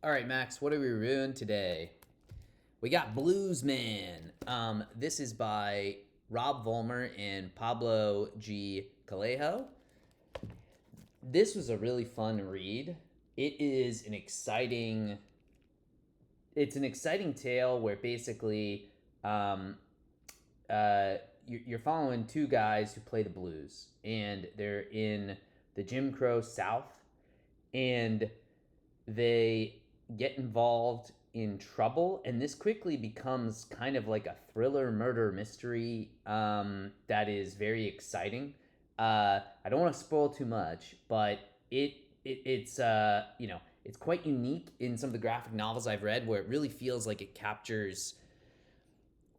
All right, Max, what are we reviewing today? We got Bluesman. This is by Rob Vollmar and Pablo G. Callejo. This was a really fun read. It is an exciting. It's an exciting tale where basically, um, you're following two guys who play the blues, and they're in the Jim Crow South, and they get involved in trouble, and this quickly becomes kind of like a thriller murder mystery that is very exciting. I don't want to spoil too much, but it's quite unique in some of the graphic novels I've read, where it really feels like it captures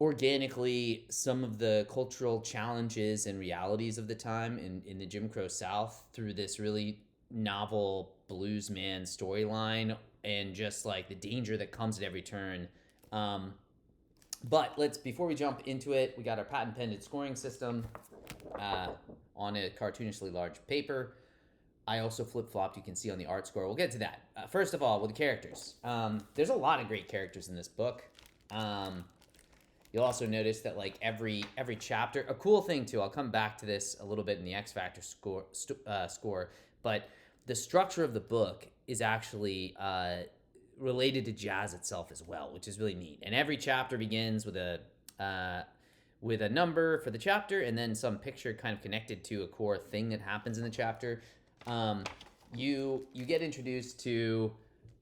organically some of the cultural challenges and realities of the time in the Jim Crow South through this really novel bluesman storyline and just like the danger that comes at every turn. Um, but let's before we jump into it, we got our patent pending scoring system uh, on a cartoonishly large paper. I also flip flopped. You can see on the art score. We'll get to that. First of all, with the characters, there's a lot of great characters in this book. You'll also notice that like every chapter, a cool thing too. I'll come back to this a little bit in the X Factor score, but the structure of the book is actually related to jazz itself as well, which is really neat. And every chapter begins with a number for the chapter, and then some picture kind of connected to a core thing that happens in the chapter. You get introduced to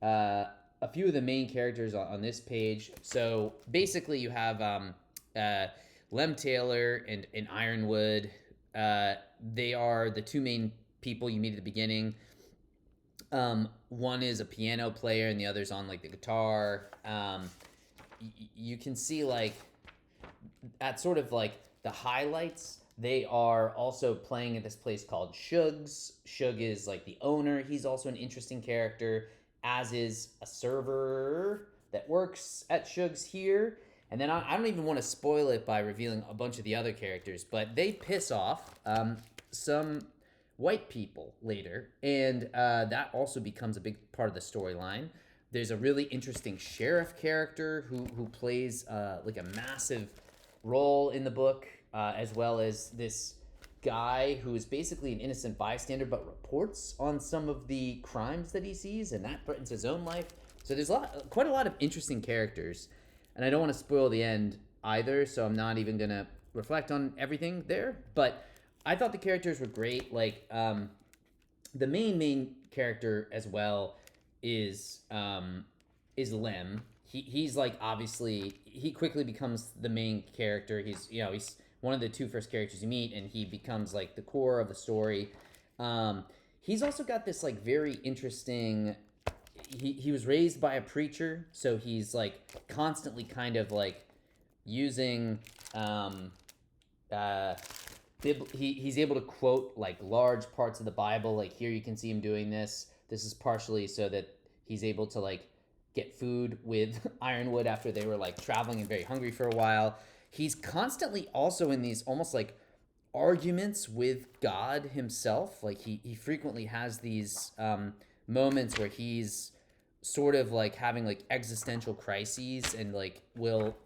a few of the main characters on this page. So basically, you have Lem Taylor and Ironwood. They are the two main people you meet at the beginning. One is a piano player, and the other's on like the guitar. You can see like at sort of like the highlights. They are also playing at this place called Shug's. Shug is like the owner. He's also an interesting character, as is a server that works at Shug's here. And then I don't even want to spoil it by revealing a bunch of the other characters, but they piss off some white people later, and that also becomes a big part of the storyline. There's a really interesting sheriff character who plays like a massive role in the book, as well as this guy who is basically an innocent bystander but reports on some of the crimes that he sees, and that threatens his own life. So there's quite a lot of interesting characters, and I don't want to spoil the end either, so I'm not even gonna reflect on everything there. But I thought the characters were great. Like the main character as well is Lem. He's like obviously he quickly becomes the main character. He's one of the two first characters you meet, and he becomes like the core of the story. He's also got this like very interesting. He was raised by a preacher, so he's like constantly kind of like using. He's able to quote like large parts of the Bible. Like here, you can see him doing this. This is partially so that he's able to like get food with Ironwood after they were like traveling and very hungry for a while. He's constantly also in these almost like arguments with God himself. Like he frequently has these moments where he's sort of like having like existential crises, and like will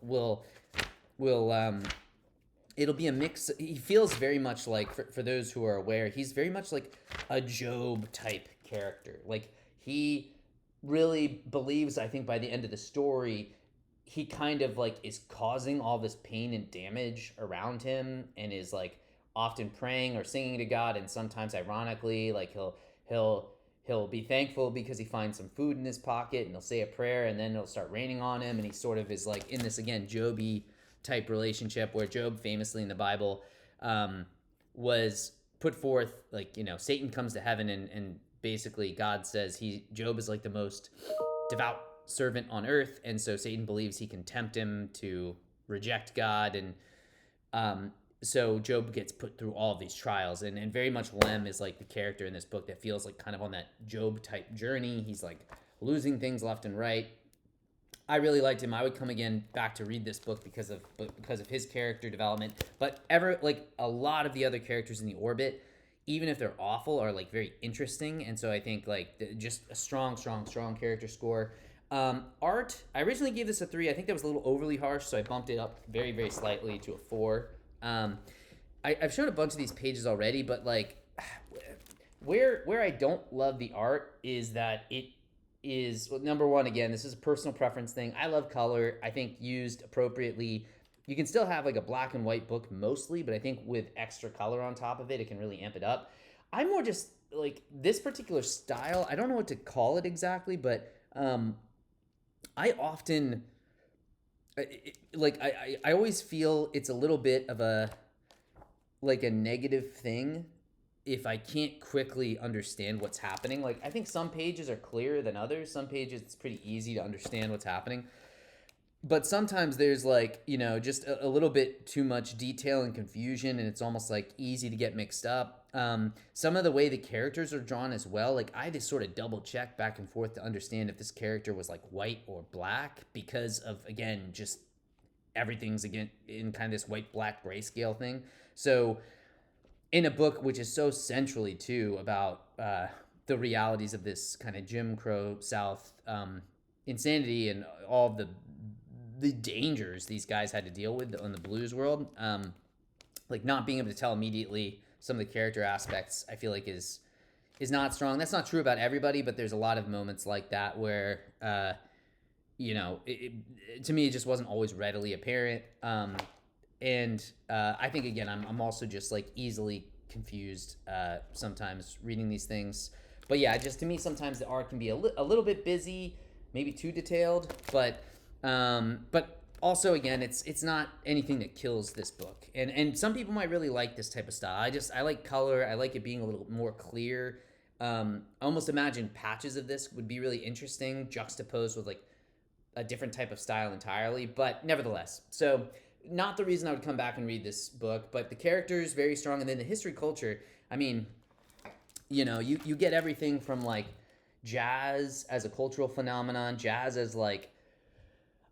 it'll be a mix. He feels very much like, for those who are aware, he's very much like a Job type character. Like he really believes, I think by the end of the story, he kind of like is causing all this pain and damage around him, and is like often praying or singing to God, and sometimes ironically like he'll be thankful because he finds some food in his pocket, and he'll say a prayer, and then it'll start raining on him, and he sort of is like in this again Joby type relationship, where Job famously in the Bible was put forth like, Satan comes to heaven, and basically God says Job is like the most devout servant on earth, and so Satan believes he can tempt him to reject God, and so Job gets put through all of these trials, and very much Lem is like the character in this book that feels like kind of on that Job type journey. He's like losing things left and right. I really liked him. I would come again back to read this book because of his character development. But like a lot of the other characters in the orbit, even if they're awful, are like very interesting. And so I think like just a strong character score. Art, I originally gave this a 3. I think that was a little overly harsh, so I bumped it up very slightly to a 4. I've shown a bunch of these pages already, but like where I don't love the art is that it is, well, number one, again, this is a personal preference thing. I love color. I think used appropriately, you can still have like a black and white book mostly, but I think with extra color on top of it, it can really amp it up. I'm more just like this particular style. I don't know what to call it exactly, but I often I always feel it's a little bit of a like a negative thing if I can't quickly understand what's happening. Like I think some pages are clearer than others. Some pages it's pretty easy to understand what's happening. But sometimes there's like, just a little bit too much detail and confusion, and it's almost like easy to get mixed up. Some of the way the characters are drawn as well, like I had to sort of double check back and forth to understand if this character was like white or black because of, again, just everything's again in kind of this white black grayscale thing. So in a book which is so centrally too about the realities of this kind of Jim Crow South insanity and all of the dangers these guys had to deal with in the blues world, like not being able to tell immediately some of the character aspects, I feel like is not strong. That's not true about everybody, but there's a lot of moments like that where to me it just wasn't always readily apparent. And I think again I'm also just like easily confused sometimes reading these things. But yeah, just to me sometimes the art can be a little bit busy, maybe too detailed, but also again it's not anything that kills this book. And some people might really like this type of style. I like color. I like it being a little more clear. I almost imagine patches of this would be really interesting juxtaposed with like a different type of style entirely, but nevertheless. So not the reason I would come back and read this book, but the characters very strong, and then the history culture. I mean, you get everything from like jazz as a cultural phenomenon, jazz as like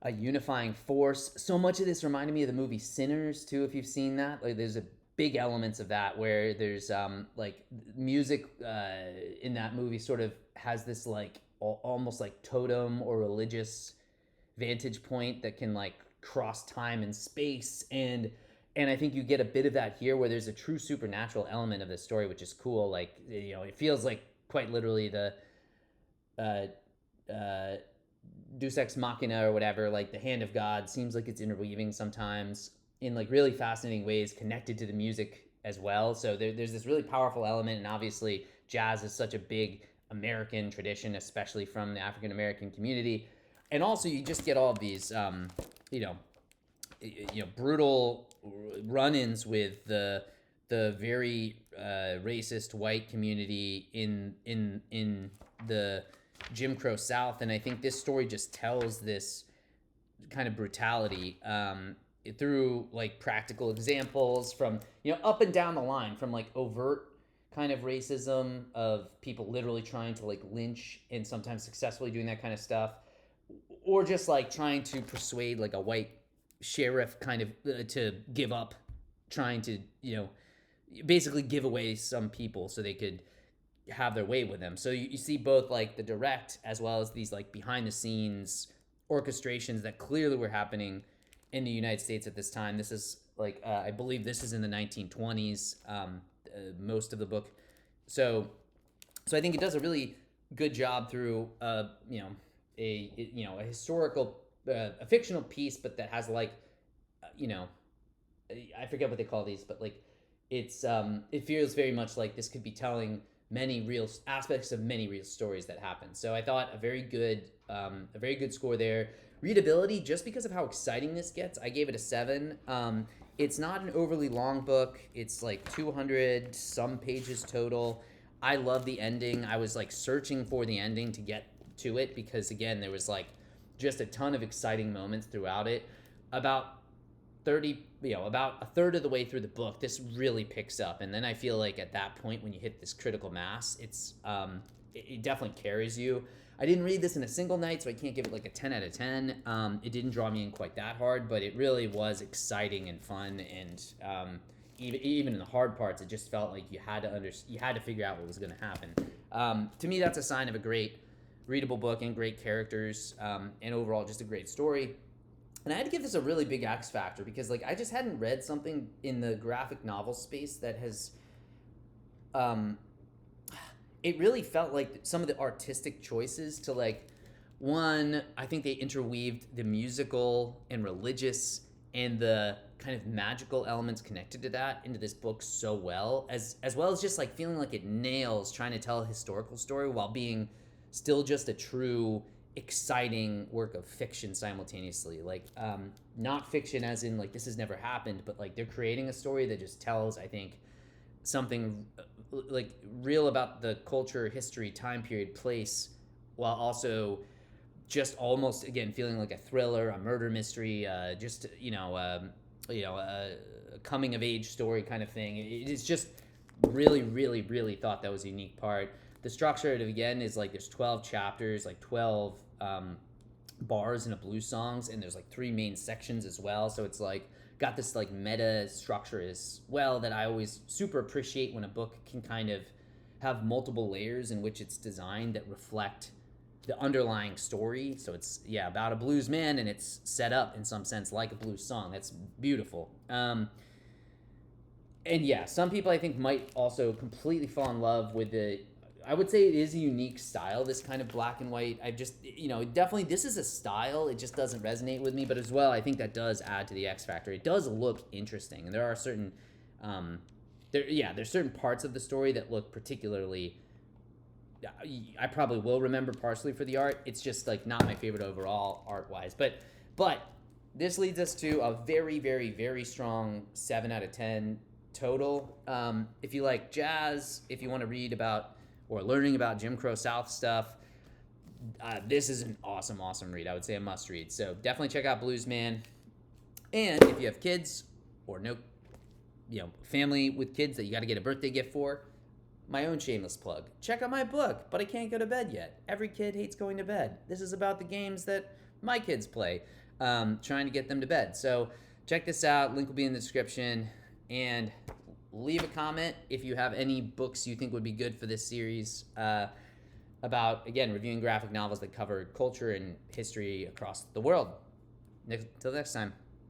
a unifying force. So much of this reminded me of the movie Sinners too, if you've seen that. Like there's a big elements of that where there's like music in that movie sort of has this like almost like totem or religious vantage point that can like cross time and space, and I think you get a bit of that here where there's a true supernatural element of this story, which is cool. Like it feels like quite literally the Deus Ex Machina or whatever, like the hand of God seems like it's interweaving sometimes in like really fascinating ways connected to the music as well. So there's this really powerful element, and obviously jazz is such a big American tradition, especially from the African American community. And also you just get all of these brutal run-ins with the very racist white community in the Jim Crow South. And I think this story just tells this kind of brutality through like practical examples from up and down the line, from like overt kind of racism of people literally trying to like lynch and sometimes successfully doing that kind of stuff, or just like trying to persuade like a white sheriff kind of to give up, trying to basically give away some people so they could have their way with them. So you see both like the direct as well as these like behind the scenes orchestrations that clearly were happening in the United States at this time. This is like I believe this is in the 1920s, most of the book. So I think it does a really good job through a historical a fictional piece, but that has like I forget what they call these, but like it's it feels very much like this could be telling many real aspects of many real stories that happen. So I thought a very good score there. Readability, just because of how exciting this gets, I gave it a 7. It's not an overly long book. It's like 200 some pages total. I love the ending. I was like searching for the ending to get to it because again there was like just a ton of exciting moments throughout it. About a third of the way through the book, this really picks up, and then I feel like at that point when you hit this critical mass, it definitely carries you. I didn't read this in a single night, so I can't give it like a 10 out of 10. It didn't draw me in quite that hard, but it really was exciting and fun, and even in the hard parts, it just felt like you had to figure out what was going to happen. To me, that's a sign of a great readable book and great characters, and overall just a great story. And I had to give this a really big X factor because like I just hadn't read something in the graphic novel space that has it really felt like some of the artistic choices to like one, I think they interweaved the musical and religious and the kind of magical elements connected to that into this book so well as just like feeling like it nails trying to tell a historical story while being still just a true exciting work of fiction simultaneously. Like not fiction as in like this has never happened, but like they're creating a story that just tells, I think, something like real about the culture, history, time period, place, while also just almost again feeling like a thriller, a murder mystery, just a coming of age story kind of thing. It is just really thought that was a unique part. The structure of it again is like there's 12 chapters, like 12 bars in a blues songs, and there's like 3 main sections as well. So it's like got this like meta structure as well that I always super appreciate when a book can kind of have multiple layers in which it's designed that reflect the underlying story. So it's about a blues man and it's set up in some sense like a blues song. That's beautiful. And some people I think might also completely fall in love with the, I would say it is a unique style, this kind of black and white. I just, definitely this is a style. It just doesn't resonate with me. But as well, I think that does add to the X factor. It does look interesting. And there are certain, there's certain parts of the story that look particularly, I probably will remember partially for the art. It's just like not my favorite overall art-wise. But this leads us to a very strong 7 out of 10 total. If you like jazz, if you want to read about or learning about Jim Crow South stuff, this is an awesome read. I would say a must read. So definitely check out Bluesman. And if you have kids or family with kids that you got to get a birthday gift for, my own shameless plug. Check out my book, But I Can't Go to Bed Yet. Every kid hates going to bed. This is about the games that my kids play, trying to get them to bed. So check this out. Link will be in the description. And leave a comment if you have any books you think would be good for this series about, again, reviewing graphic novels that cover culture and history across the world. Until next time.